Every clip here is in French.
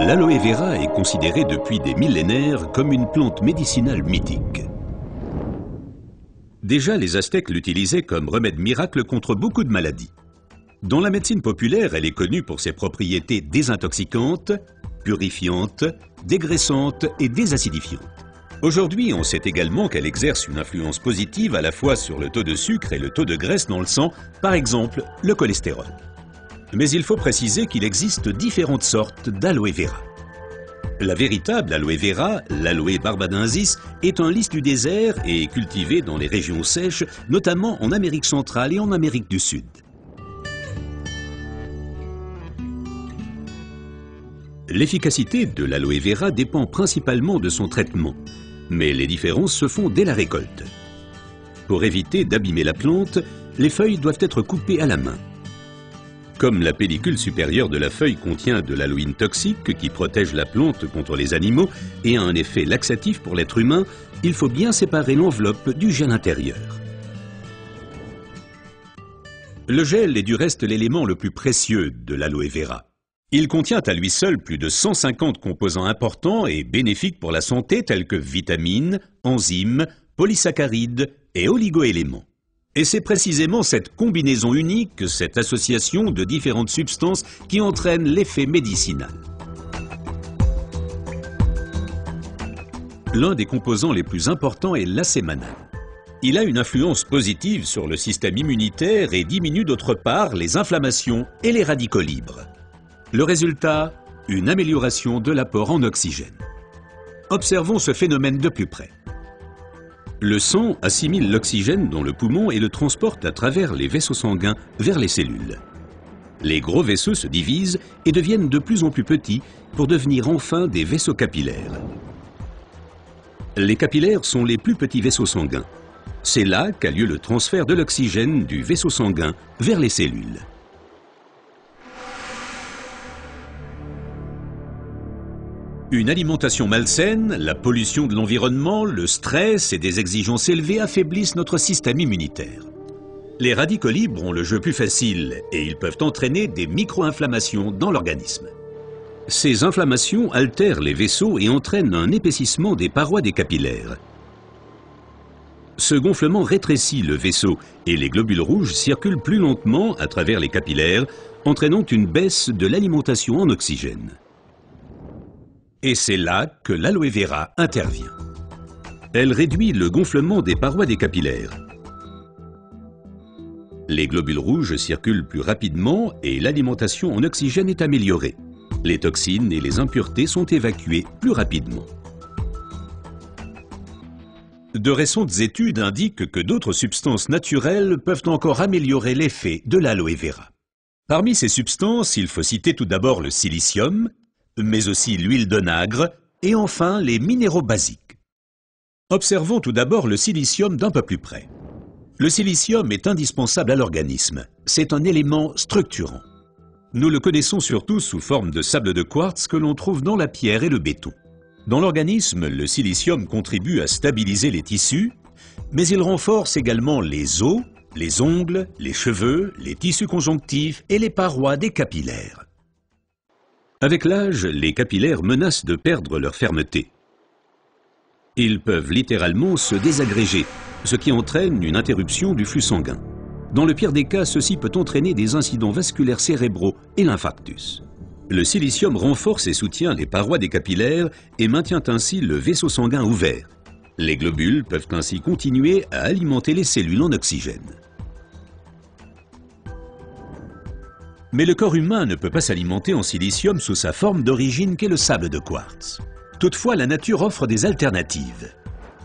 L'aloe vera est considérée depuis des millénaires comme une plante médicinale mythique. Déjà, les Aztèques l'utilisaient comme remède miracle contre beaucoup de maladies. Dans la médecine populaire, elle est connue pour ses propriétés désintoxicantes, purifiantes, dégraissantes et désacidifiantes. Aujourd'hui, on sait également qu'elle exerce une influence positive à la fois sur le taux de sucre et le taux de graisse dans le sang, par exemple le cholestérol. Mais il faut préciser qu'il existe différentes sortes d'aloe vera. La véritable aloe vera, l'aloe barbadensis, est un lys du désert et est cultivée dans les régions sèches, notamment en Amérique centrale et en Amérique du Sud. L'efficacité de l'aloe vera dépend principalement de son traitement, mais les différences se font dès la récolte. Pour éviter d'abîmer la plante, les feuilles doivent être coupées à la main. Comme la pellicule supérieure de la feuille contient de l'aloïne toxique qui protège la plante contre les animaux et a un effet laxatif pour l'être humain, il faut bien séparer l'enveloppe du gel intérieur. Le gel est du reste l'élément le plus précieux de l'aloe vera. Il contient à lui seul plus de 150 composants importants et bénéfiques pour la santé tels que vitamines, enzymes, polysaccharides et oligoéléments. Et c'est précisément cette combinaison unique, cette association de différentes substances qui entraîne l'effet médicinal. L'un des composants les plus importants est l'acémanal. Il a une influence positive sur le système immunitaire et diminue d'autre part les inflammations et les radicaux libres. Le résultat, une amélioration de l'apport en oxygène. Observons ce phénomène de plus près. Le sang assimile l'oxygène dans le poumon et le transporte à travers les vaisseaux sanguins vers les cellules. Les gros vaisseaux se divisent et deviennent de plus en plus petits pour devenir enfin des vaisseaux capillaires. Les capillaires sont les plus petits vaisseaux sanguins. C'est là qu'a lieu le transfert de l'oxygène du vaisseau sanguin vers les cellules. Une alimentation malsaine, la pollution de l'environnement, le stress et des exigences élevées affaiblissent notre système immunitaire. Les radicaux libres ont le jeu plus facile et ils peuvent entraîner des micro-inflammations dans l'organisme. Ces inflammations altèrent les vaisseaux et entraînent un épaississement des parois des capillaires. Ce gonflement rétrécit le vaisseau et les globules rouges circulent plus lentement à travers les capillaires, entraînant une baisse de l'alimentation en oxygène. Et c'est là que l'aloe vera intervient. Elle réduit le gonflement des parois des capillaires. Les globules rouges circulent plus rapidement et l'alimentation en oxygène est améliorée. Les toxines et les impuretés sont évacuées plus rapidement. De récentes études indiquent que d'autres substances naturelles peuvent encore améliorer l'effet de l'aloe vera. Parmi ces substances, il faut citer tout d'abord le silicium, mais aussi l'huile d'onagre et enfin les minéraux basiques. Observons tout d'abord le silicium d'un peu plus près. Le silicium est indispensable à l'organisme. C'est un élément structurant. Nous le connaissons surtout sous forme de sable de quartz que l'on trouve dans la pierre et le béton. Dans l'organisme, le silicium contribue à stabiliser les tissus, mais il renforce également les os, les ongles, les cheveux, les tissus conjonctifs et les parois des capillaires. Avec l'âge, les capillaires menacent de perdre leur fermeté. Ils peuvent littéralement se désagréger, ce qui entraîne une interruption du flux sanguin. Dans le pire des cas, ceci peut entraîner des incidents vasculaires cérébraux et l'infarctus. Le silicium renforce et soutient les parois des capillaires et maintient ainsi le vaisseau sanguin ouvert. Les globules peuvent ainsi continuer à alimenter les cellules en oxygène. Mais le corps humain ne peut pas s'alimenter en silicium sous sa forme d'origine qu'est le sable de quartz. Toutefois, la nature offre des alternatives,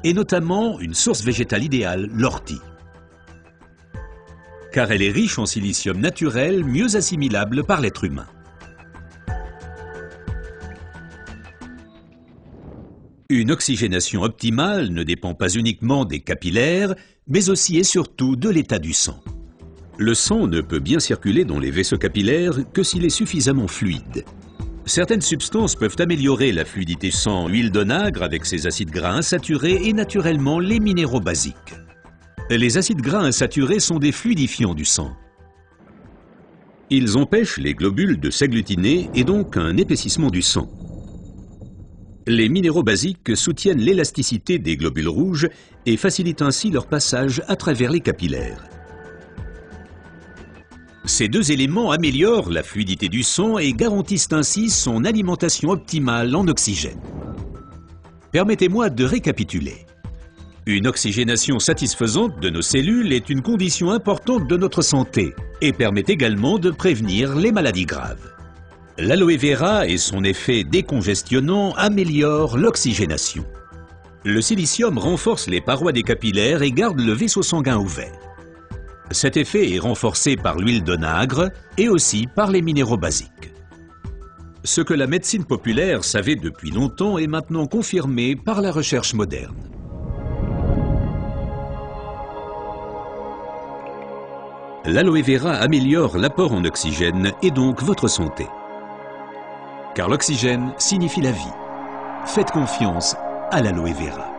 et notamment une source végétale idéale, l'ortie. Car elle est riche en silicium naturel, mieux assimilable par l'être humain. Une oxygénation optimale ne dépend pas uniquement des capillaires, mais aussi et surtout de l'état du sang. Le sang ne peut bien circuler dans les vaisseaux capillaires que s'il est suffisamment fluide. Certaines substances peuvent améliorer la fluidité sang, huile d'onagre avec ses acides gras insaturés et naturellement les minéraux basiques. Les acides gras insaturés sont des fluidifiants du sang. Ils empêchent les globules de s'agglutiner et donc un épaississement du sang. Les minéraux basiques soutiennent l'élasticité des globules rouges et facilitent ainsi leur passage à travers les capillaires. Ces deux éléments améliorent la fluidité du sang et garantissent ainsi son alimentation optimale en oxygène. Permettez-moi de récapituler. Une oxygénation satisfaisante de nos cellules est une condition importante de notre santé et permet également de prévenir les maladies graves. L'aloe vera et son effet décongestionnant améliorent l'oxygénation. Le silicium renforce les parois des capillaires et garde le vaisseau sanguin ouvert. Cet effet est renforcé par l'huile d'onagre et aussi par les minéraux basiques. Ce que la médecine populaire savait depuis longtemps est maintenant confirmé par la recherche moderne. L'aloe vera améliore l'apport en oxygène et donc votre santé. Car l'oxygène signifie la vie. Faites confiance à l'aloe vera.